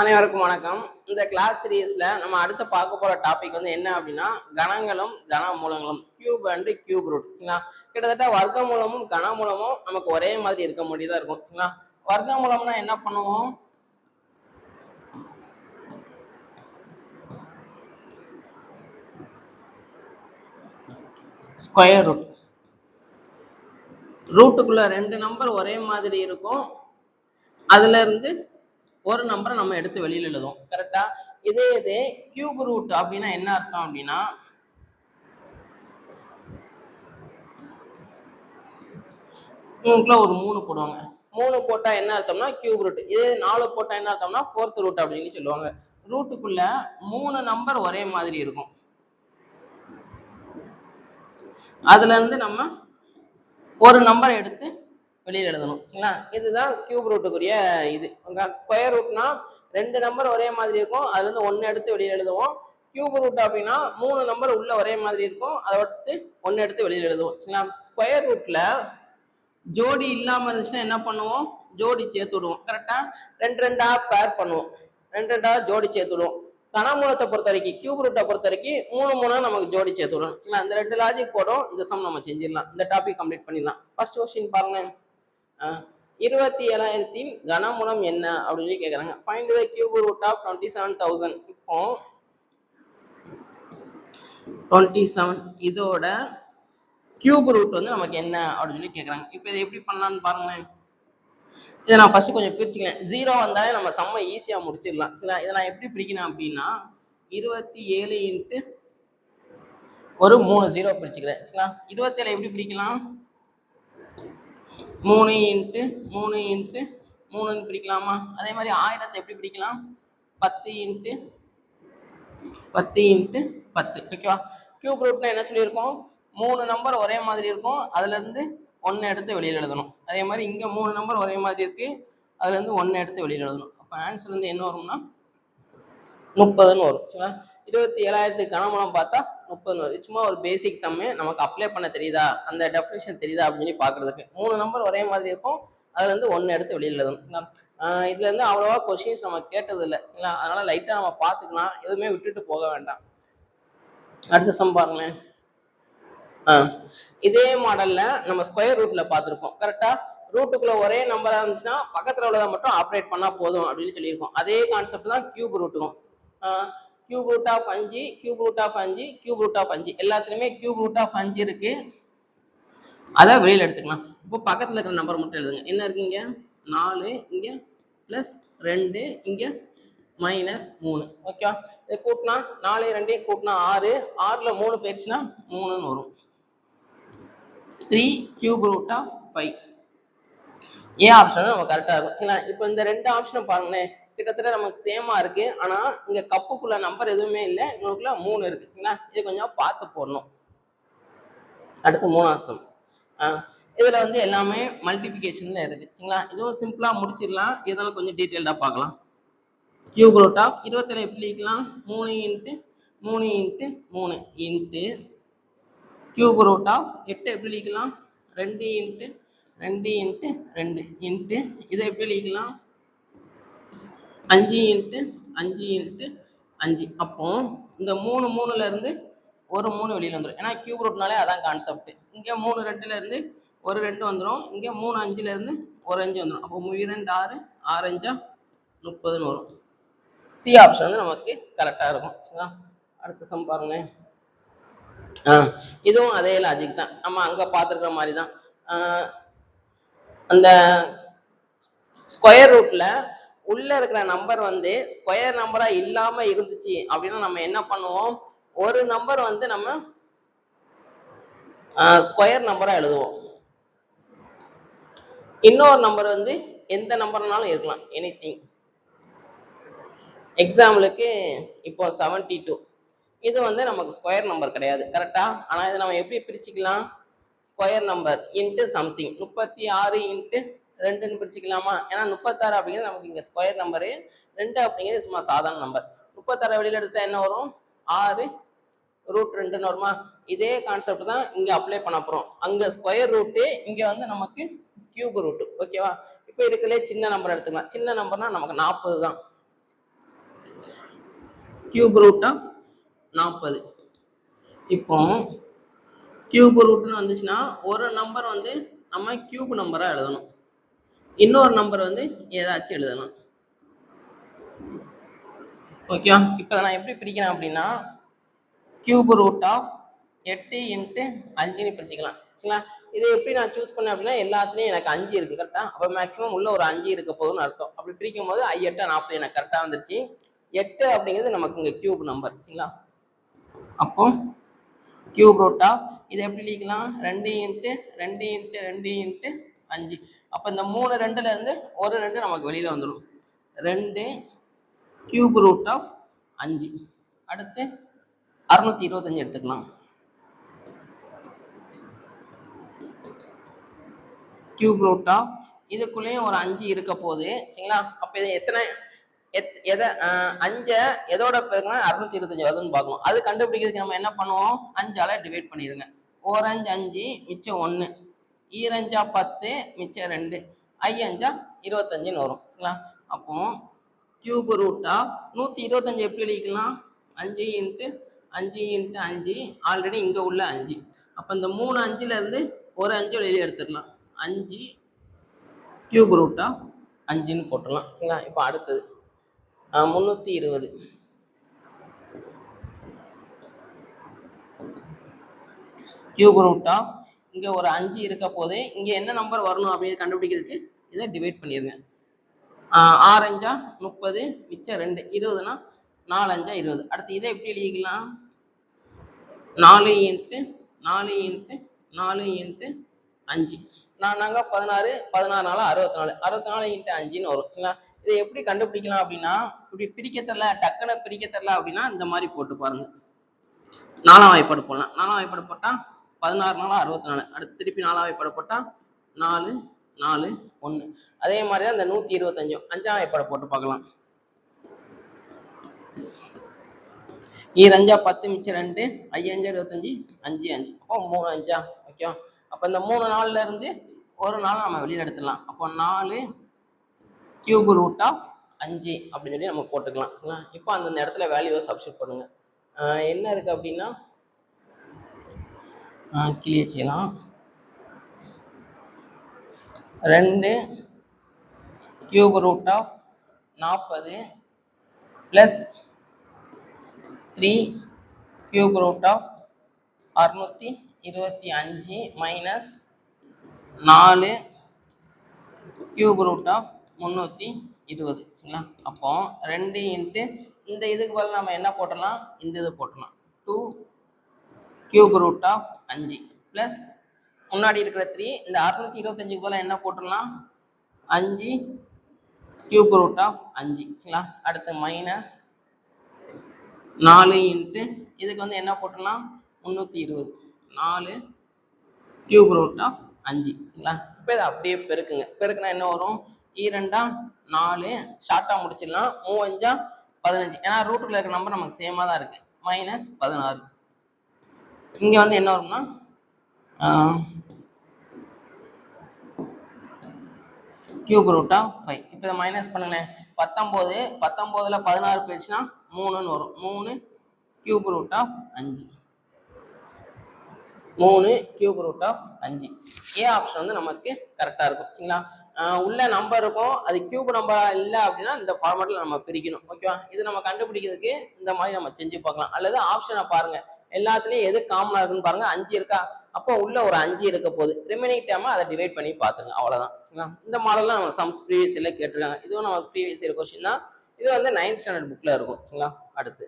அனைவருக்கும் வணக்கம். இந்த கிளாஸ் சீரீஸ்ல நம்ம அடுத்து பார்க்க போற டாபிக் வந்து என்ன அப்படின்னா கணங்களும் கனமூலங்களும், கியூப் அண்ட் கியூப் ரூட். கிட்டத்தட்ட வர்க்கமூலமும் கனமூலமும் நமக்கு ஒரே மாதிரி இருக்க முடியதான் இருக்கும். வர்க்கமூலம்னா என்ன பண்ணுவோம்? Square root. ரூட்டுக்குள்ள ரெண்டு நம்பர் ஒரே மாதிரி இருக்கும், அதுல இருந்து ஒரு நம்பரை நம்ம எடுத்து வெளியில எழுதுவோம். கரெக்டா? இதே கியூப் ரூட் அப்படின்னா என்ன அர்த்தம் அப்படின்னா, ஒரு 3 போடுவாங்க. 3 போட்டா என்ன அர்த்தம்னா கியூப் ரூட். இதே 4 போட்டா என்ன அர்த்தம்னா ஃபோர்த் ரூட் அப்படின்னு சொல்லுவாங்க. ரூட்டுக்குள்ள 3 நம்பர் ஒரே மாதிரி இருக்கும், அதுல இருந்து நம்ம ஒரு நம்பரை எடுத்து வெளியில் எழுதணும். சரிங்களா? இதுதான் கியூப் ரூட்டுக்குரிய இது. ஸ்கொயர் ரூட்னா ரெண்டு நம்பர் ஒரே மாதிரி இருக்கும், அதுல இருந்து ஒன்னு எடுத்து வெளியில் எழுதுவோம். கியூப் ரூட் அப்படின்னா 3 நம்பர் உள்ள ஒரே மாதிரி இருக்கும், அதை எடுத்து ஒன்னு எடுத்து வெளியில் எழுதுவோம். சரிங்களா? ஸ்கொயர் ரூட்ல ஜோடி இல்லாம இருந்துச்சுன்னா என்ன பண்ணுவோம்? ஜோடி சேர்த்து விடுவோம். கரெக்டா? ரெண்டா பேர் பண்ணுவோம், ரெண்டா ஜோடி சேர்த்து விடுவோம். கனமூலத்தை பொறுத்த வரைக்கும், கியூப் ரூட்டை பொறுத்த வரைக்கும் 3 நமக்கு ஜோடி சேர்த்து விடும். சரிங்களா? இந்த ரெண்டு லாஜிக் போடும், இந்த சம் நம்ம செஞ்சிடலாம். இந்த டாபிக் கம்ப்ளீட் பண்ணிடலாம். ஃபர்ஸ்ட் கொஸ்டின் பாருங்க. 27,000 கனமூலம் என்ன அப்படின்னு கேக்குறாங்க. Find the cube root of 27,000. இப்போ 27 இதோட கியூப் ரூட் வந்து நமக்கு என்ன அப்படின்னு சொல்லி கேக்குறாங்க. இப்போ இதை எப்படி பண்ணலாம்னு பாருங்க. இதை நான் ஃபர்ஸ்ட் கொஞ்சம் பிரிச்சுக்கிறேன். 0 வந்தாலே நம்ம சம்மை ஈஸியா முடிச்சிடலாம். இதை நான் எப்படி பிரிக்கணும் அப்படின்னா 27 இன்ட்டு ஒரு 3 0 பிரிச்சுக்கிறேன். 27 எப்படி பிரிக்கலாம்? 3 இன்ட்டு 3 இன்ட்டு 3 பிரிக்கலாமா? அதே மாதிரி 1000 எப்படி பிரிக்கலாம்? 10 இன்ட்டு 10 இன்ட்டு 10. ஓகேவா? கியூப் ரூட்னா என்ன சொல்லியிருக்கோம்? 3 நம்பர் ஒரே மாதிரி இருக்கும், அதுல இருந்து ஒன்னு எடுத்து வெளியில் எழுதணும். அதே மாதிரி இங்க 3 நம்பர் ஒரே மாதிரி இருக்கு, அதுல இருந்து ஒன்னு எடுத்து வெளியில் எழுதணும். அப்ப ஆன்சர் வந்து என்ன வரும்னா 30ன்னு வரும். சரிங்களா? 27,000 கனமூலம் பார்த்தா 30 வருது. சும்மா ஒரு பேசிக் சம்மு, நமக்கு அப்ளை பண்ண தெரியுதா, அந்த டெஃபினிஷன் தெரியுதா அப்படின்னு பாக்குறதுக்கு. 3 நம்பர் ஒரே மாதிரி இருக்கும், அதுல இருந்து ஒன்னு எடுத்து வெளியில் எழுதணும். இதுல இருந்து அவ்வளவா கொஸ்டின்ஸ் நம்ம கேட்டது இல்லை. அதனால லைட்டா நம்ம பார்த்துக்கலாம், எதுவுமே விட்டுட்டு போக வேண்டாம். அடுத்த சம் பாருங்களேன். இதே மாடல்ல நம்ம ஸ்கொயர் ரூட்ல பார்த்துருப்போம். கரெக்டா? ரூட்டுக்குள்ள ஒரே நம்பரா இருந்துச்சுன்னா பக்கத்துல உள்ளதை மட்டும் ஆப்ரேட் பண்ணா போதும் அப்படின்னு சொல்லியிருக்கோம். அதே கான்செப்ட் தான் கியூப் ரூட்டுக்கும். Cube root of 5, cube root of 5, cube root of 5 எல்லாத்துலயுமே கியூப் ரூட் ஆஃப் 5 இருக்கு, அதை வெளியில எடுத்துக்கலாம். இப்போ பக்கத்துல இருக்கிற நம்பர் மட்டும் எழுதுங்க. என்ன இருக்குங்க? 4, இங்க பிளஸ் 2, இங்க மைனஸ் 3. ஓகே, இதை கூட்டினா 4 2 கூட்டினா 6, 6ல 3 போயிடுச்சுன்னா 3ன்னு வரும். 3 cube root of 5. A option நம்ம கரெக்டா இருக்கும். சரிங்களா? இப்போ இந்த ரெண்டு ஆப்ஷனை பாருங்களேன், கிட்டத்தட்ட நமக்கு சேமா இருக்கு. ஆனா இங்க கப்புக்குள்ள நம்பர் எதுவுமே இல்லை, இவங்களுக்குள்ள 3 இருக்கு. சரிங்களா? இது கொஞ்சம் பார்த்து போடணும். அடுத்து 3ஆம் சம். இதுல வந்து எல்லாமே மல்டிபிகேஷன்ல இருக்கு. சரிங்களா? இதுவும் சிம்பிளா முடிச்சிடலாம், இதனால கொஞ்சம் டீட்டெயில்டா பார்க்கலாம். கியூப் ரூட் ஆஃப் 27 எப்படி எழுதிக்கலாம்? 3 into 3 into 3 into cube root of 8 எப்படி எழுதிக்கலாம்? 2 இன்ட்டு 2 இன்ட்டு 2 இன்ட்டு இதை எப்படி எழுதிக்கலாம்? 5 இன்ட்டு 5 இன்ட்டு 5. அப்போ இந்த 3 3ல இருந்து ஒரு 3 வெளியில் வந்துடும். ஏன்னா கியூப் ரூட்னாலே அதான் கான்செப்ட். இங்கே 3 2ல இருந்து ஒரு 2 வந்துடும், இங்கே 3 5ல இருந்து ஒரு 5 வந்துடும். அப்போ 2 6, 6 5 30ன்னு வரும். சி ஆப்ஷன் வந்து நமக்கு கரெக்டா இருக்கும். சரிங்களா? அடுத்த சம் பாருங்க. இதுவும் அதே லாஜிக் தான், நம்ம அங்க பார்த்துருக்கிற மாதிரி தான். அந்த ஸ்கொயர் ரூட்ல உள்ள இருக்கிற நம்பர் வந்து ஸ்கொயர் நம்பரா இல்லாம இருந்துச்சு அப்படின்னா நம்ம என்ன பண்ணுவோம்? ஒரு நம்பர் வந்து நம்ம ஸ்கொயர் நம்பரா எழுதுவோம், இன்னொரு நம்பர் வந்து எந்த நம்பர்னாலும் இருக்கலாம், எனிதிங். எக்ஸாம்பிளுக்கு இப்போ 72, இது வந்து நமக்கு ஸ்கொயர் நம்பர் கிடையாது. கரெக்டா? ஆனா இதை நம்ம எப்படி பிரிச்சுக்கலாம்? Square number into something. 36 into 2ன்னு பிரிச்சுக்கலாமா? ஏன்னா 36 அப்படிங்கிறது நமக்கு இங்க ஸ்கொயர் நம்பரு, 2 அப்படிங்கிறது சும்மா சாதாரண நம்பர். 36 வெளியில எடுத்தா என்ன வரும்? 6 ரூட் 2ன்னு வருமா? இதே கான்செப்ட் தான் இங்க அப்ளை பண்ண போறோம். அங்க ஸ்கொயர் ரூட்டு, இங்க வந்து நமக்கு கியூப் ரூட். ஓகேவா? இப்போ இருக்கிறதுலே சின்ன நம்பர் எடுத்துக்கலாம். சின்ன நம்பர்னா நமக்கு 40 தான். Cube root of 40. இப்போ கியூப் ரூட்னு வந்துச்சுன்னா ஒரு நம்பர் வந்து நம்ம கியூப் நம்பராக எழுதணும், இன்னொரு நம்பர் வந்து ஏதாச்சும் எழுதணும். ஓகேவா? இப்போ நான் எப்படி பிரிக்கிறேன் அப்படின்னா கியூப் ரூட் ஆஃப் 8 × 5ன்னு பிரிச்சுக்கலாம். சரிங்களா? இதை எப்படி நான் சூஸ் பண்ணேன் அப்படின்னா எல்லாத்துலேயும் எனக்கு 5 இருக்குது கரெக்டாக. அப்போ மேக்ஸிமம் உள்ள ஒரு 5 இருக்க போதும்னு அர்த்தம். அப்படி பிரிக்கும் போது 8 40 எனக்கு கரெக்டாக வந்துருச்சு. 8 அப்படிங்கிறது நமக்கு இங்கே கியூப் நம்பர். சரிங்களா? அப்போ கியூப் ரூட் ஆஃப் இதை எப்படி எழுதிக்கலாம்? 2 × 2 × 2 × 5. அப்போ இந்த 3 2ல இருந்து ஒரு 2 நமக்கு வெளியில் வந்துடும். 2 கியூப் ரூட் ஆஃப் 5. அடுத்து 625 எடுத்துக்கலாம். கியூப் ரூட் ஆஃப் இதுக்குள்ளேயும் ஒரு 5 இருக்க போகுது. சரிங்களா? அப்போ இதை எத்தனை எதை 5 எதோட பெருக்கணும் 625 வருதுன்னு பார்க்கணும். அது கண்டுபிடிக்கிறதுக்கு நம்ம என்ன பண்ணுவோம்? 5ஆல டிவைட் பண்ணிடுங்க. 1 5 5 மிச்சம் 1, 2 5 10 மிச்சம் 2, 5 5 25ன்னு வரும். சரிங்களா? அப்போ கியூப் ரூட் ஆஃப் 125 எப்படி எழுதிக்கலாம்? 5 × 5 × 5 ஆல்ரெடி இங்கே உள்ள 5. அப்போ இந்த 3 5ல இருந்து ஒரு 5 வெளியே எடுத்துடலாம். 5 கியூப் ரூட் ஆஃப் 5ன்னு போட்டுடலாம். சரிங்களா? இப்போ அடுத்தது 320. கியூப் ரூட் ஆஃப் இங்கே ஒரு 5 இருக்க போது இங்கே என்ன நம்பர் வரணும் அப்படின்னு கண்டுபிடிக்கிறதுக்கு இதை டிவைட் பண்ணிடுங்க. 6 5 30 மிச்சம் 2 20னா 4 5 20. அடுத்து இதை எப்படி எழுதிக்கலாம்? 4 × 4 × 4 × 5 நாங்கள் 16 16 64 64 × 5ன்னு வரும். சரிங்களா? இதை எப்படி கண்டுபிடிக்கலாம் அப்படின்னா இப்படி பிரிக்க தெரியல, டக்குன்னு பிரிக்க தெரியல அப்படின்னா இந்த மாதிரி போட்டு பாருங்க. 4ஆம் வாய்ப்பாடு போடலாம். 4ஆம் வாய்ப்பாடு போட்டால் 16 4 64. அடுத்து திருப்பி 4ஆம் வாய்ப்பாடு போட்டால் 4 4 1. அதே மாதிரி தான் இந்த 125 5ஆம் வாய்ப்பாடு போட்டு பார்க்கலாம். 2 5 10 மிச்சம் 2, 5 5 25 5 5. அப்போ 3 5. ஓகே. அப்போ இந்த 3 4ல இருந்து ஒரு 4 நம்ம வெளியில் எடுத்துடலாம். அப்போ 4 கியூப் ரூட் ஆஃப் 5 அப்படின்னு சொல்லி நம்ம போட்டுக்கலாம். இப்போ அந்த இடத்துல வேல்யூவை சப்ஸ்டிட் பண்ணுங்க. என்ன இருக்கு அப்படின்னா கிளியே செய்யலாம். 2 cube root of 40 + 3 cube root of 625 minus 4 cube root of 320. சரிங்களா? அப்போ 2 × இந்த இதுக்கு பதில் நம்ம என்ன போட்டலாம்? இந்த இது போட்டலாம். 2 கியூப் ரூட் ஆஃப் 5 ப்ளஸ் முன்னாடி இருக்கிற 3 இந்த 625க்கு பதில் என்ன போட்டலாம்? 5 கியூப் ரூட் ஆஃப் 5. சரிங்களா? அடுத்து மைனஸ் 4 × இதுக்கு வந்து என்ன போட்டலாம்? 320. 4 கியூப் ரூட் ஆஃப் 5. சரிங்களா? இப்போ இதை அப்படியே பெருக்குங்க. பெருக்குனா என்ன வரும்? 2 4 ஷார்ட்டாக முடிச்சிடலாம். 3 5 15. ஏன்னா ரூட்டில் இருக்கிற நம்பர் நமக்கு சேமாக தான் இருக்குது. மைனஸ் 16. இங்கே வந்து என்ன வரும்னா கியூப் ரூட் ஆஃப் 5. இப்போ இதை மைனஸ் பண்ணுங்களேன். 19 19ல் 16 போயிடுச்சுன்னா 3ன்னு வரும். 3 cube root of 5. 3 cube root of 5. A option வந்து நமக்கு கரெக்டாக இருக்கும். சரிங்களா? உள்ள நம்பர் இருக்கும், அது கியூப் நம்பராக இல்லை அப்படின்னா இந்த ஃபார்மேட்டில் நம்ம பிரிக்கணும். ஓகேவா? இது நம்ம கண்டுபிடிக்கிறதுக்கு இந்த மாதிரி நம்ம செஞ்சு பார்க்கலாம். அல்லது ஆப்ஷனை பாருங்கள், எல்லாத்துலேயும் எது காமனாக இருக்குன்னு பாருங்கள். 5 இருக்கா? அப்போ உள்ள ஒரு 5 இருக்க போகுது. ரிமைனிங் டைமாக அதை டிவைட் பண்ணி பார்த்துருங்க. அவ்வளோதான். சரிங்களா? இந்த மாடல்லாம் நம்ம சம்ஸ் ப்ரீவியஸ் இயரில் கேட்டிருக்காங்க. இதுவும் நம்ம ப்ரீவியஸ் இயர் கொஸ்டின் தான். இது வந்து 9th ஸ்டாண்டர்ட் புக்கில் இருக்கும். சரிங்களா? அடுத்து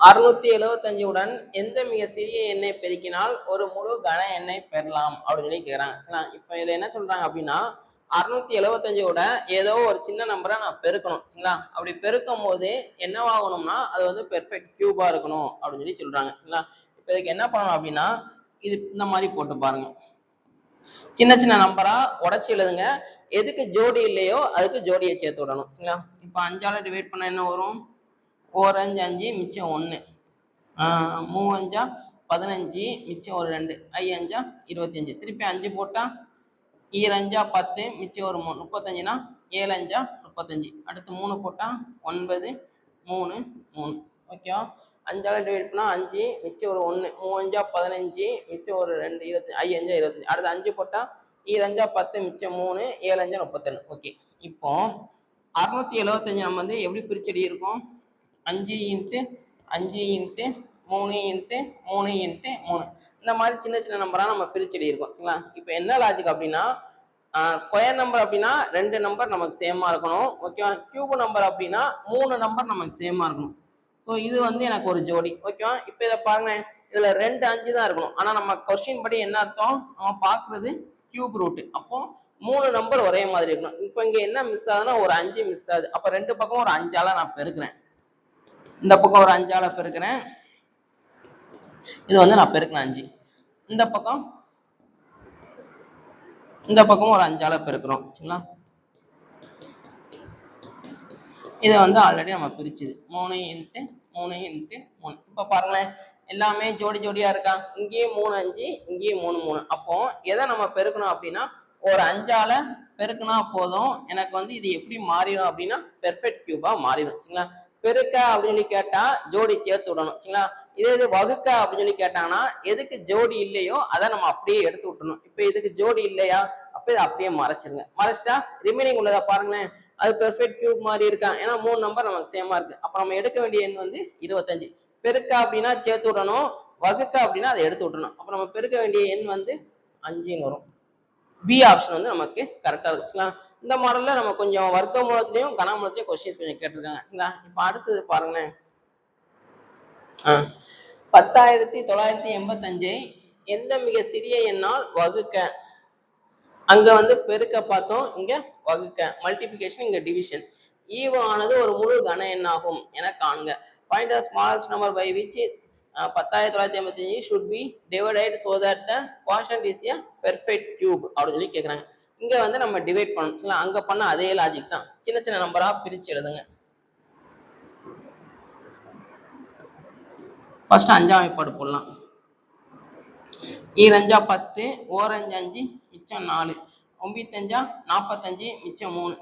675 உடன் எந்த மிக சிறிய எண்ணை பெருக்கினால் ஒரு முழு கன எண்ணை பெறலாம் அப்படின்னு சொல்லி கேட்குறாங்க. இப்போ இதில் என்ன சொல்கிறாங்க அப்படின்னா 675 ஏதோ ஒரு சின்ன நம்பரை நான் பெருக்கணும். சரிங்களா? அப்படி பெருக்கும் போது என்னவாகணும்னா அது வந்து பெர்ஃபெக்ட் கியூபாக இருக்கணும் அப்படின்னு சொல்லி சொல்கிறாங்க. சரிங்களா? இப்போ இதுக்கு என்ன பண்ணணும் அப்படின்னா இது இந்த மாதிரி போட்டு பாருங்க. சின்ன சின்ன நம்பரா உடச்சி எழுதுங்க. எதுக்கு ஜோடி இல்லையோ அதுக்கு ஜோடியை சேர்த்து விடணும். சரிங்களா? இப்போ 5ஆல் டிவைட் பண்ண என்ன வரும்? 4 5 5 மிச்சம் 1, 3 5 15 மிச்சம் ஒரு 2, 5 5 25. திருப்பி 5 போட்டால் 2 5 10 மிச்சம் ஒரு 3, 35னா 7 5 35. அடுத்து 3 போட்டால் 9 3 3. ஓகேவா? 5ஆல் டிவைட் பண்ணால் 5, மிச்சம் ஒரு 1, 3 5 15, மிச்சம் ஒரு 2 20, 5 5 25. அடுத்து 5 போட்டால் 7 5 10, மிச்சம் 3, 7 5 32. ஓகே, இப்போ 675 நம்ம வந்து எப்படி பிரிச்சு எழுதியிருக்கோம்? 5 இன்ட்டு 5 இன்ட்டு 3 இன்ட்டு 3 இன்ட்டு 3. இந்த மாதிரி சின்ன சின்ன நம்பராக நம்ம பிரிச்சு எழுதியிருக்கோம். சரிங்களா? இப்போ என்ன லாஜிக் அப்படின்னா, ஸ்கொயர் நம்பர் அப்படின்னா 2 நம்பர் நமக்கு சேமாக இருக்கணும். ஓகேவா? கியூப் நம்பர் அப்படின்னா 3 நம்பர் நமக்கு சேமாக இருக்கணும். ஸோ இது வந்து எனக்கு ஒரு ஜோடி. ஓகேவா? இப்போ இதை பாருங்க, இதில் 2 5 தான் இருக்கணும். ஆனால் நம்ம கொஸ்டின் படி என்ன அர்த்தம்? நம்ம பார்க்குறது கியூப் ரூட்டு. அப்போ 3 நம்பர் ஒரே மாதிரி இருக்கணும். இப்போ இங்கே என்ன மிஸ் ஆகுதுன்னா ஒரு 5 மிஸ் ஆகுது. அப்போ 2 பக்கம் ஒரு 5ஆல நான் பெருக்கிறேன். இந்த பக்கம் ஒரு 5ஆல பெருக்கிறேன். இது வந்து நான் பெருக்கிறேன் 5. இந்த பக்கம் ஒரு 5ஆல பெருக்கிறோம். சரிங்களா? இதை வந்து ஆல்ரெடி நம்ம பிரிச்சுது 3 இன்ட்டு 3 இன்ட்டு 3. இப்போ பாருங்களேன், எல்லாமே ஜோடி ஜோடியா இருக்கா? இங்கேயும் 3 5, இங்கேயும் 3 3. அப்போ எதை நம்ம பெருக்கணும் அப்படின்னா ஒரு 5ஆல பெருக்கினா போதும். எனக்கு வந்து இது எப்படி மாறிடும் அப்படின்னா பெர்ஃபெக்ட் கியூபா மாறிடும். சரிங்களா? பெருக்க அப்படின்னு சொல்லி கேட்டா ஜோடி சேர்த்து விடணும். சரிங்களா? இதே இது வகுக்க அப்படின்னு சொல்லி கேட்டாங்கன்னா எதுக்கு ஜோடி இல்லையோ அதை நம்ம அப்படியே எடுத்து விட்டணும். இப்போ இதுக்கு ஜோடி இல்லையா, அப்போ இதை அப்படியே மறைச்சிருங்க. மறைச்சிட்டா ரிமைனிங் உள்ளதா பாருங்களேன், அது பெர்ஃபெக்ட் கியூப் மாதிரி இருக்கா? ஏன்னா 3 நம்பர் நமக்கு சேமா இருக்கு. அப்ப நம்ம எடுக்க வேண்டிய எண் வந்து 25. பெருக்க அப்படின்னா சேர்த்து விடணும், வகுக்க அப்படின்னா அதை எடுத்து விடணும். அப்ப நம்ம பெருக்க வேண்டிய எண் வந்து 5ன்னு வரும். பி ஆப்ஷன் வந்து நமக்கு கரெக்டா இருக்குங்களா? இந்த மாடல்ல நம்ம கொஞ்சம் வர்க்க மூலத்திலையும் கனமூலத்திலையும் கொஸ்டின்ஸ் கொஞ்சம் கேட்டிருக்காங்க. இப்ப அடுத்தது பாருங்களேன், 10,985 எந்த மிக சிறிய எண்ணால் வகுக்க? அங்க வந்து பெருக்க பார்த்தோம், இங்க வகுக்க. மல்டிபிகேஷன், இங்க டிவிஷன். ஈவு ஆனது ஒரு முழு கன எண்ணாகும் என காண்க. Find the smallest number by which 10,985 should be divided so that the quotient is a perfect cube அப்படின்னு சொல்லி கேட்குறாங்க. இங்க வந்து நம்ம டிவைட் பண்ணணும். அங்க பண்ண அதே லாஜிக் தான். சின்ன சின்ன நம்பரா பிரிச்சு எழுதுங்க. ஃபர்ஸ்ட் 5ஆம் வாய்ப்பாடு போடலாம். 2 5 10, 1 5 5, மிச்சம் 4, 9 5 45, மிச்சம் 3,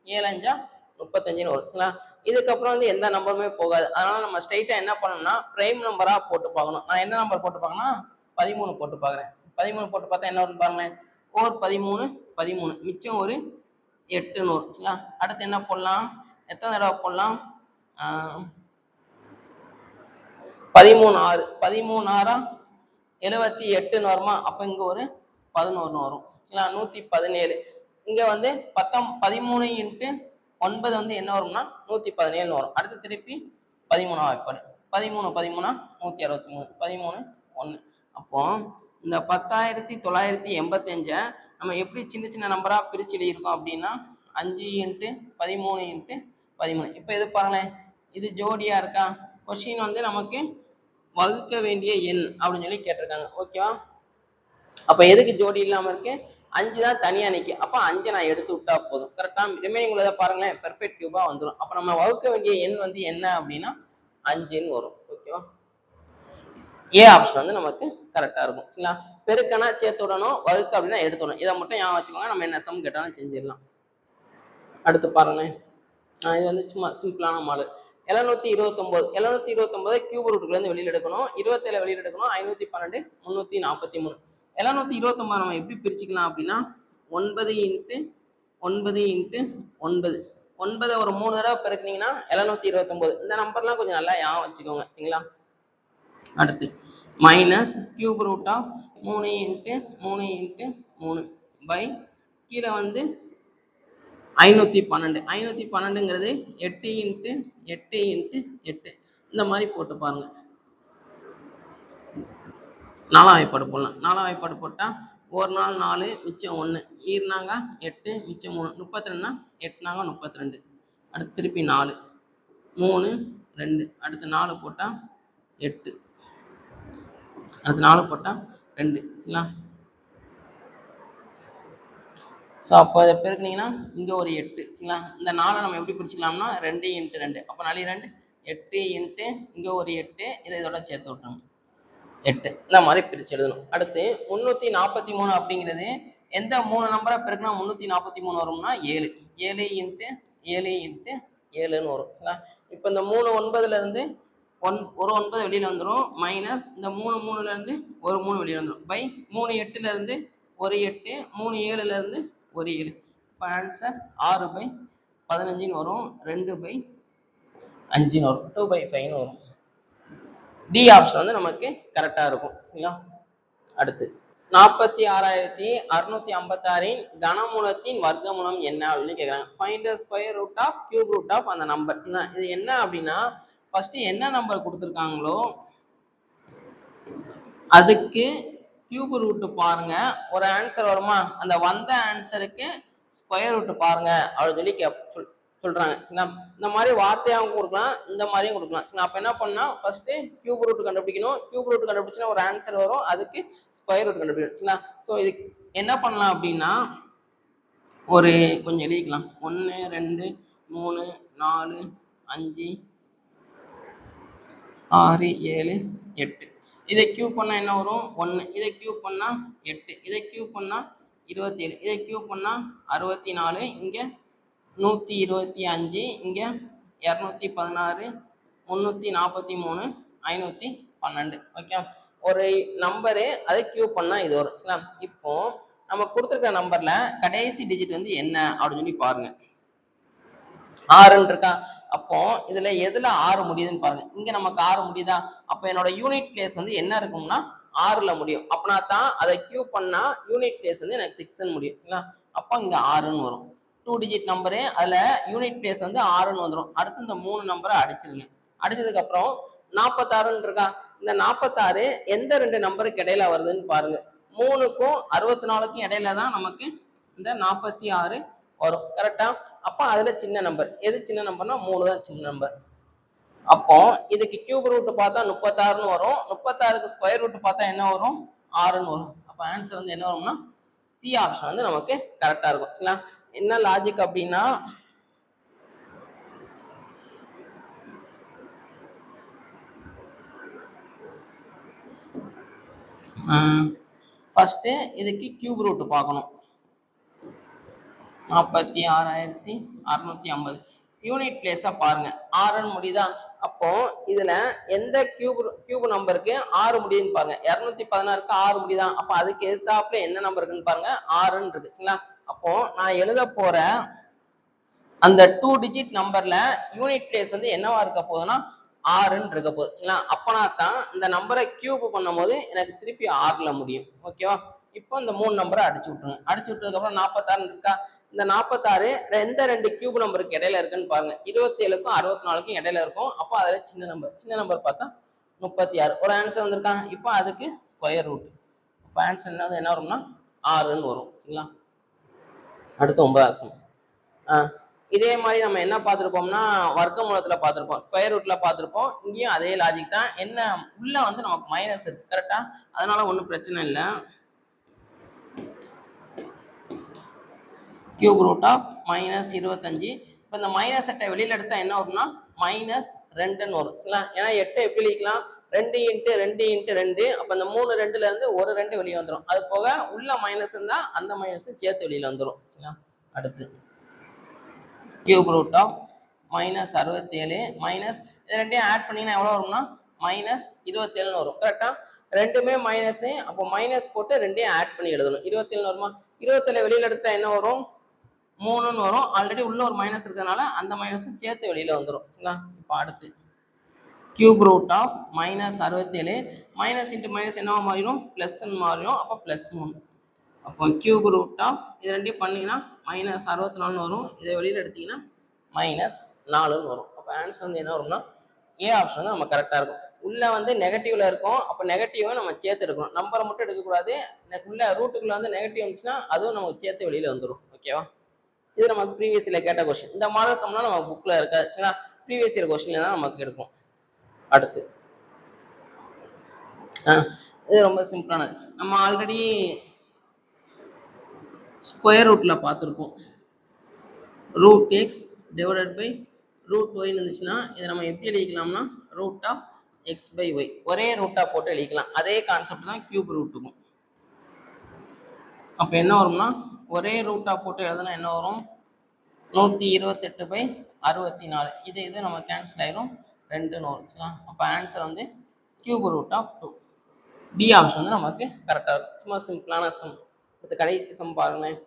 7 5 35 வரும். இதுக்கப்புறம் வந்து எந்த நம்பருமே போகாது. அதனால நம்ம ஸ்ட்ரைட்டா என்ன பண்ணணும்னா பிரைம் நம்பரா போட்டு பார்க்கணும். நான் என்ன நம்பர் போட்டு பார்க்கணும்னா 13 போட்டு பார்க்குறேன். 13 போட்டு பார்த்தா என்ன வரும் பாருங்களேன், 4 13 13, மிச்சம் ஒரு 8 வரும். அடுத்து என்ன போடலாம், எத்தனை தடவை போடலாம்? 13 6, 13 6 78 வருமா? அப்ப இங்க ஒரு 11 வரும். 117. இங்க வந்து 13 இன்ட்டு 9 வந்து என்ன வரும்னா 117 வரும். அடுத்து திருப்பி 13ஆம் வாய்ப்பாடு. 13 13 163, 13 1. அப்போ இந்த 10,985 நம்ம எப்படி சின்ன சின்ன நம்பரா பிரிச்சு எழுதியிருக்கோம் அப்படின்னா 5 இன்ட்டு 13 இன்ட்டு 13. இப்போ இது பாருங்களேன், இது ஜோடியா இருக்கா? கொஸ்டின் வந்து நமக்கு வகுக்க வேண்டிய எண் அப்படின்னு சொல்லி கேட்டிருக்காங்க. ஓகேவா? அப்ப எதுக்கு ஜோடி இல்லாம இருக்கு? 5 தான் தனியா நிக்கு. அப்ப 5 நான் எடுத்து விட்டா போதும். கரெக்டா? ரிமைனிங் உள்ளதை பாருங்களேன், பெர்ஃபெக்ட் கியூபா வந்துடும். அப்ப நம்ம வகுக்க வேண்டிய எண் வந்து என்ன அப்படின்னா 5ன்னு வரும். ஓகேவா? ஏ ஆப்ஷன் வந்து நமக்கு கரெக்டா இருக்கும். சரிங்களா? பெருக்கனா சேர்த்து விடணும், வகுக்க அப்படின்னா எடுத்து விடணும். இதை மட்டும் ஞாபகம் வச்சுக்கோங்க. நம்ம என்ன சம் கேட்டாலும் செஞ்சிடலாம். அடுத்து பாருங்களேன், இது வந்து சும்மா சிம்பிளான மாடல். 729 கியூப் ரூட்டுக்குள்ள இருந்து வெளியில எடுக்கணும். 27 வெளியில எடுக்கணும். 512 343. 729 நம்ம எப்படி பிரிச்சுக்கலாம் அப்படின்னா 9 இன்ட்டு 9 இன்ட்டு 9. 9 ஒரு 3 தடவை பெருக்கினீங்கன்னா 729. இந்த நம்பர்லாம் கொஞ்சம் நல்லா ஞாபகம் வச்சுக்கோங்க. சரிங்களா? அடுத்து minus cube root of 3 into 3 into 3 by கீழே வந்து 512. 512ங்கிறது 8 இன்ட்டு 8 இன்ட்டு 8. இந்த மாதிரி போட்டு பாருங்க. 4ஆம் வாய்ப்பாடு போடலாம். 4ஆம் வாய்ப்பாடு போட்டா 1 நாள் 4, மிச்சம் 1, ஈர்னாங்க 8, மிச்சம் 3, 32னா 8 32. அடுத்து திருப்பி 4 3 2. அடுத்து 4 போட்டா 8. அடுத்து 4 போட்டா 2. சரிங்களா? ஸோ அப்போ அதை பெருக்குனீங்கன்னா இங்கே ஒரு 8. சரிங்களா? இந்த 4 நம்ம எப்படி பிரிச்சுக்கலாம்னா 2 இன்ட்டு 2. அப்போ 4 2 8 இன்ட்டு இங்கே ஒரு 8. இதை இதோட சேர்த்து விட்டுருங்க 8. இந்த மாதிரி பிரிச்சு எழுதணும். அடுத்து 343 அப்படிங்கிறது எந்த 3 நம்பரை பெருக்குனா 343 வரும்னா 7. 7 இன்ட்டு 7 இன்ட்டு 7ன்னு வரும். இப்போ இந்த 3 9ல இருந்து ஒரு 9 வெளியில் வந்துடும், மைனஸ் இந்த 3 3ல இருந்து ஒரு 3 வெளியில் வந்துடும், பை 3 8ல இருந்து ஒரு 8, 3 7ல இருந்து ஒரு 7. இப்போ ஆன்சர் 6/15 வரும், 2/5 வரும், 2/5 வரும். டி ஆப்ஷன் வந்து நமக்கு கரெக்டாக இருக்கும். சரிங்களா? அடுத்து 46,656 கனமூலத்தின் வர்க்கமூலம் என்ன அப்படின்னு கேட்குறாங்க. Find the square root of cube root of அந்த நம்பர். இது என்ன அப்படின்னா, ஃபர்ஸ்ட் என்ன நம்பர் கொடுத்துருக்காங்களோ அதுக்கு கியூப் ரூட் பாருங்க, ஒரு ஆன்சர் வருமா, அந்த வந்த ஆன்சருக்கு ஸ்கொயர் ரூட் பாருங்க அப்படின்னு சொல்லி சொல்றாங்க. இந்த மாதிரி வார்த்தையாகவும் கொடுக்கலாம், இந்த மாதிரியும் கொடுக்கலாம். அப்ப என்ன பண்ணா, ஃபர்ஸ்ட் கியூப் ரூட் கண்டுபிடிக்கணும். கியூப் ரூட் கண்டுபிடிச்சுன்னா ஒரு ஆன்சர் வரும், அதுக்கு ஸ்கொயர் ரூட் கண்டுபிடிக்கணும். ஸோ இதுக்கு என்ன பண்ணலாம் அப்படின்னா, ஒரு கொஞ்சம் எழுதிக்கலாம். 1 2 3 4 5 6 7 8. இதை கியூப் பண்ணா என்ன வரும்? 1. இதை கியூப் பண்ணா 8. இதை கியூப் பண்ணா 27. இதை கியூப் பண்ணா 64. இங்க 125. இங்க 216, 343, 512. ஓகே, ஒரு நம்பரு அதை கியூப் பண்ணா இது வரும். இப்போ நம்ம கொடுத்துருக்க நம்பர்ல கடைசி டிஜிட் வந்து என்ன அப்படின்னு சொல்லி பாருங்க. 6 இருக்கா? அப்போ இதுல எதுல 6 முடியுதுன்னு பாருங்க. இங்க நமக்கு 6 முடியுதா? அப்ப என்னோட யூனிட் பிளேஸ் வந்து என்ன இருக்கும்னா 6ல முடியும். அப்பனா தான் அதை கியூப் பண்ணா யூனிட் பிளேஸ் வந்து எனக்கு 6ன்னு முடியும். அப்போ இங்க 6ன்னு வரும். 2 டிஜிட் நம்பரு, அதுல யூனிட் பிளேஸ் வந்து 6ன்னு வந்துடும். அடுத்து இந்த 3 நம்பரை அடிச்சிருங்க. அடிச்சதுக்கு அப்புறம் 46 இருக்கா? இந்த 46 எந்த 2 நம்பருக்கு இடையில வருதுன்னு பாருங்க. 3க்கும் 64க்கும் இடையில தான் நமக்கு இந்த 46 வரும். கரெக்டா? அப்ப அதுல சின்ன நம்பர் எது? சின்ன நம்பர்னா 3 தான் சின்ன நம்பர். அப்போ இதுக்கு கியூப் ரூட் பார்த்தா 36ன்னு வரும். 36க்கு ஸ்கொயர் ரூட் பார்த்தா என்ன வரும்? 6ன்னு வரும். அப்ப ஆன்சர் வந்து என்ன வரும்னா சி ஆப்ஷன் வந்து நமக்கு கரெக்டா இருக்கும். என்ன லாஜிக் அப்படின்னா, ஃபர்ஸ்ட் இதுக்கு கியூப் ரூட் பார்க்கணும். 46,650 யூனிட் பிளேஸா பாருங்க. 6ன்னு முடியுதா? அப்போ இதுல எந்த கியூப் நம்பருக்கு 6 முடியுதுன்னு பாருங்க. 216க்கு 6 முடியுதா? அப்ப அதுக்கு எதிர்த்தாப்புல என்ன நம்பர் இருக்குன்னு பாருங்க, 6ன்னு இருக்கு. அப்போ நான் எழுத போற அந்த 2 டிஜிட் நம்பர்ல யூனிட் பிளேஸ் வந்து என்னவா இருக்க போகுதுன்னா 6ன்னு இருக்க போகுது. அப்பனா தான் இந்த நம்பரை கியூப் பண்ணும் போது எனக்கு திருப்பி 6ல முடியும். ஓகேவா? இப்போ இந்த 3 நம்பரை அடிச்சு விட்டுருங்க. அடிச்சு விட்டதுக்கு அப்புறம் 46 இருக்கா? இந்த 46 எந்த 2 கியூப் நம்பருக்கு இடையில இருக்குன்னு பாருங்க. 27க்கும் 64க்கும் இடையில இருக்கும். அப்போ அதுல சின்ன நம்பர் பார்த்தா 36. ஒரு ஆன்சர் வந்திருக்கா? இப்போ அதுக்கு ஸ்கொயர் ரூட். இப்போ ஆன்சர் என்ன வரும்னா 6ன்னு வரும். சரிங்களா? அடுத்து 9வது சம். இதே மாதிரி நம்ம என்ன பார்த்துருப்போம்னா வர்க்க மூலத்துல பார்த்துருப்போம், ஸ்கொயர் ரூட்ல பார்த்துருப்போம். இங்கேயும் அதே லாஜிக் தான். என்ன உள்ள வந்து நமக்கு மைனஸ் இருக்கு. கரெக்டா? அதனால ஒன்றும் பிரச்சனை இல்லை. Cube root of -25. இப்போ இந்த மைனஸ் 8 வெளியில எடுத்தா என்ன வரும்னா -2ன்னு வரும். ஏன்னா 8 எப்படி எழுதிக்கலாம்? 2 × 2 × 2. அப்போ இந்த 3 2ல இருந்து ஒரு 2 வெளியே வந்துடும். அது போக உள்ள மைனஸ் இருந்தா அந்த மைனஸும் சேர்த்து வெளியில வந்துடும். அடுத்து கியூப் ரூட் ஆஃப் -67 மைனஸ் இது ரெண்டையும் ஆட் பண்ணீங்கன்னா எவ்வளோ வரும்னா -27ன்னு வரும். கரெக்டா? ரெண்டுமே மைனஸ். அப்போ மைனஸ் போட்டு ரெண்டையும் ஆட் பண்ணி எழுதணும். 27 வருமா? 27 வெளியில எடுத்தா என்ன வரும்? 3ன்னு வரும். ஆல்ரெடி உள்ள ஒரு மைனஸ் இருக்கிறதுனால அந்த மைனஸும் சேர்த்து வெளியில வந்துடும். இப்போ அடுத்து cube root of -67 minus into minus என்னவா மாறிடும்? ப்ளஸ்ன்னு மாறிடும். அப்போ +3. அப்போ கியூப் ரூட் ஆஃப் இது ரெண்டையும் பண்ணீங்கன்னா -64ன்னு வரும். இதை வெளியில எடுத்தீங்கன்னா -4ன்னு வரும். அப்போ ஆன்சர் வந்து என்ன வரும்னா ஏ ஆப்ஷன் வந்து நம்ம கரெக்டாக இருக்கும். உள்ள வந்து நெகட்டிவ்ல இருக்கும். அப்போ நெகட்டிவை நம்ம சேர்த்து எடுக்கணும். நம்பரை மட்டும் எடுக்கக்கூடாது. உள்ள ரூட்டுக்குள்ள வந்து நெகட்டிவ் வந்துச்சுன்னா அதுவும் நமக்கு சேர்த்து வெளியில வந்துடும். ஓகேவா? இது நமக்கு ப்ரீவியஸ் இயர்ல கேட்ட கொஸ்டின். இந்த மாடல் சம்லாம் நம்ம புக்ல இருக்காது. ப்ரீவியஸ் இயர் கொஸ்டின்ல தான் நமக்கு இருக்கும். அடுத்து இது ரொம்ப சிம்பிளானது. நம்ம ஆல்ரெடி ஸ்கொயர் ரூட்ல பார்த்துருப்போம். √x /√y இருந்துச்சுன்னா இதை நம்ம எப்படி எழுதிக்கலாம்னா √(x/y) ஒரே ரூட்டா போட்டு எழுதிக்கலாம். அதே கான்செப்ட் தான் கியூப் ரூட்டுக்கும். அப்போ என்ன வரும்னா ஒரே ரூட்டா போட்டு எழுதுனா என்ன வரும்? 128/64 இது நம்ம கேன்சல் ஆயிரும் 2ன்னு வரும். அப்போ ஆன்சர் வந்து cube root of 2. D option வந்து நமக்கு கரெக்டாக இருக்கும். சும்மா சிம்பிளான சம். இது கடைசி சம் பாருங்களேன்.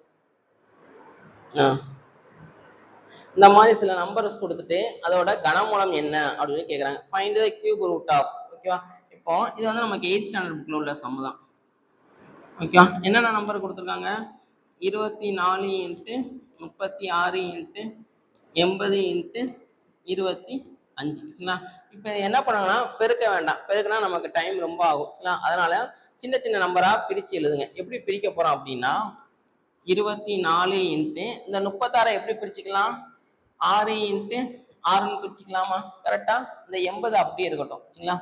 இந்த மாதிரி சில நம்பர்ஸ் கொடுத்துட்டு அதோட கனமூலம் என்ன அப்படின்னு கேட்குறாங்க. Find the cube root of. ஓகேவா? இப்போ இது வந்து நமக்கு 8th ஸ்டாண்டர்ட் புக்கில் உள்ள சம் தான். ஓகேவா? என்னென்ன நம்பர் கொடுத்துருக்காங்க? 24 × 36 × 80 × 25. சரிங்களா? இப்போ என்ன பண்ணுங்கன்னா பெருக்க வேண்டாம். பெருக்குனா நமக்கு டைம் ரொம்ப ஆகும். சரிங்களா? அதனால சின்ன சின்ன நம்பரா பிரித்து எழுதுங்க. எப்படி பிரிக்க போறோம் அப்படின்னா 24 இந்த 36 எப்படி பிரிச்சுக்கலாம்? 6 × 6ன்னு பிரிச்சுக்கலாமா? கரெக்டா? இந்த 80 அப்படியே இருக்கட்டும். சரிங்களா?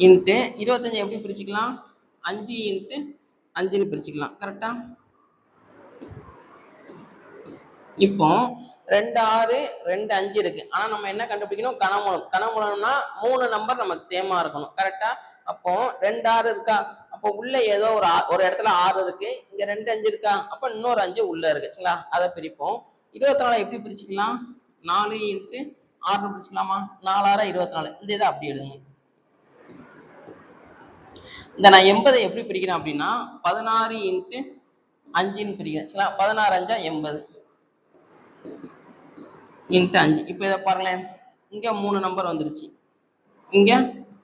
இன்ட்டு 25 எப்படி பிரிச்சுக்கலாம்? 5 × 5ன்னு பிரிச்சுக்கலாம். கரெக்டா? இப்போ 2 6 2 5 இருக்கு. ஆனா நம்ம என்ன கண்டுபிடிக்கணும்? கனமூலம். கனமூலம்னா 3 நம்பர் நமக்கு சேமா இருக்கணும். கரெக்டா? அப்போ 2 6 இருக்கா? அப்போ உள்ள ஏதோ ஒரு இடத்துல 6 இருக்கு. இங்க 2 5 இருக்கா? அப்ப இன்னொரு 5 உள்ள இருக்கு. சரிங்களா? அதை பிரிப்போம். 24 எப்படி பிரிச்சுக்கலாம்? 4 × 6ன்னு பிரிச்சுக்கலாமா? 4 6 24. இந்த இதை அப்படி எழுதுங்க. இந்த நான் 80 எப்படி பிரிக்கிறேன் அப்படின்னா 16 × 5ன்னு பிரிக்கிறேன். சரிங்களா? 16 5 80 × 5. இப்போ இதை பாருங்களேன். இங்க 3 நம்பர் வந்துருச்சு. இங்க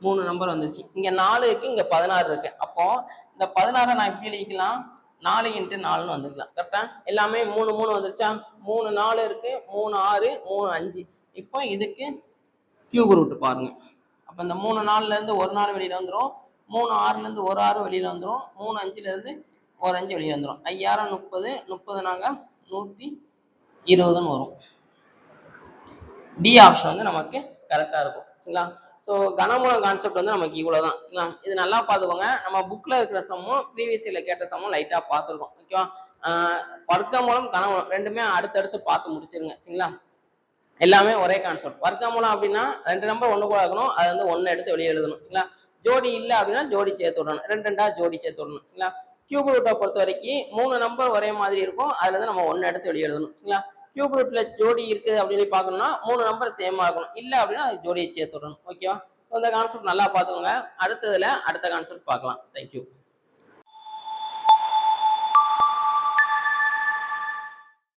3 நம்பர் வந்துருச்சு. இங்க 4 இருக்கு, இங்க 16 இருக்கு. அப்போ இந்த 16 நான் எப்படி எழுதிக்கலாம்? 4 × 4ன்னு வந்துக்கலாம். கரெக்டா? எல்லாமே 3 3 வந்துருச்சா? 3 4 இருக்கு, 3 6 3 5. இப்போ இதுக்கு கியூப் ரூட் பாருங்க. அப்ப இந்த 3 4ல இருந்து ஒரு 4 வெளியில வந்துரும். 3 6ல இருந்து ஒரு 6 வெளியில வந்துரும். 3 5ல இருந்து ஒரு 5 வெளியே வந்துரும். 5 30 30 நாங்க 120ன்னு வரும். டி ஆப்ஷன் வந்து நமக்கு கரெக்டா இருக்கும். சரிங்களா? ஸோ கனமூலம் கான்செப்ட் வந்து நமக்கு இவ்வளவுதான். சரிங்களா? இது நல்லா பார்த்துக்கோங்க. நம்ம புக்ல இருக்கிற சம்மும் ப்ரீவியஸ் இயர்ல கேட்ட சம்மும் லைட்டா பார்த்துருக்கோம். ஓகேவா? வர்க்கமூலம் கனமூலம் ரெண்டுமே அடுத்தடுத்து பார்த்து முடிச்சிருங்க. சரிங்களா? எல்லாமே ஒரே கான்செப்ட். வர்க்கமூலம் அப்படின்னா 2 நம்பர் ஒண்ணு கூட இருக்கணும். அது வந்து 1 எடுத்து வெளியே எழுதணும். சரிங்களா? ஜோடி இல்லை அப்படின்னா ஜோடி சேர்த்து விடணும். 2 2 ஜோடி சேர்த்து விடணும். சரிங்களா? கியூப் ரூட்டை பொறுத்த வரைக்கும் 3 நம்பர் ஒரே மாதிரி இருக்கும். அதுல இருந்து நம்ம 1 எடுத்து வெளியே எழுதணும். சரிங்களா? கியூப் ரூட்ல ஜோடி இருக்குது அப்படின்னு பார்க்கணும்னா 3 நம்பர் சேமா இருக்கணும். இல்லை அப்படின்னா அது ஜோடியை சேர்த்து விடணும். ஓகேவா? இந்த கான்செப்ட் நல்லா பார்த்துக்கோங்க. அடுத்த கான்செப்ட் பார்க்கலாம். தேங்க்யூ.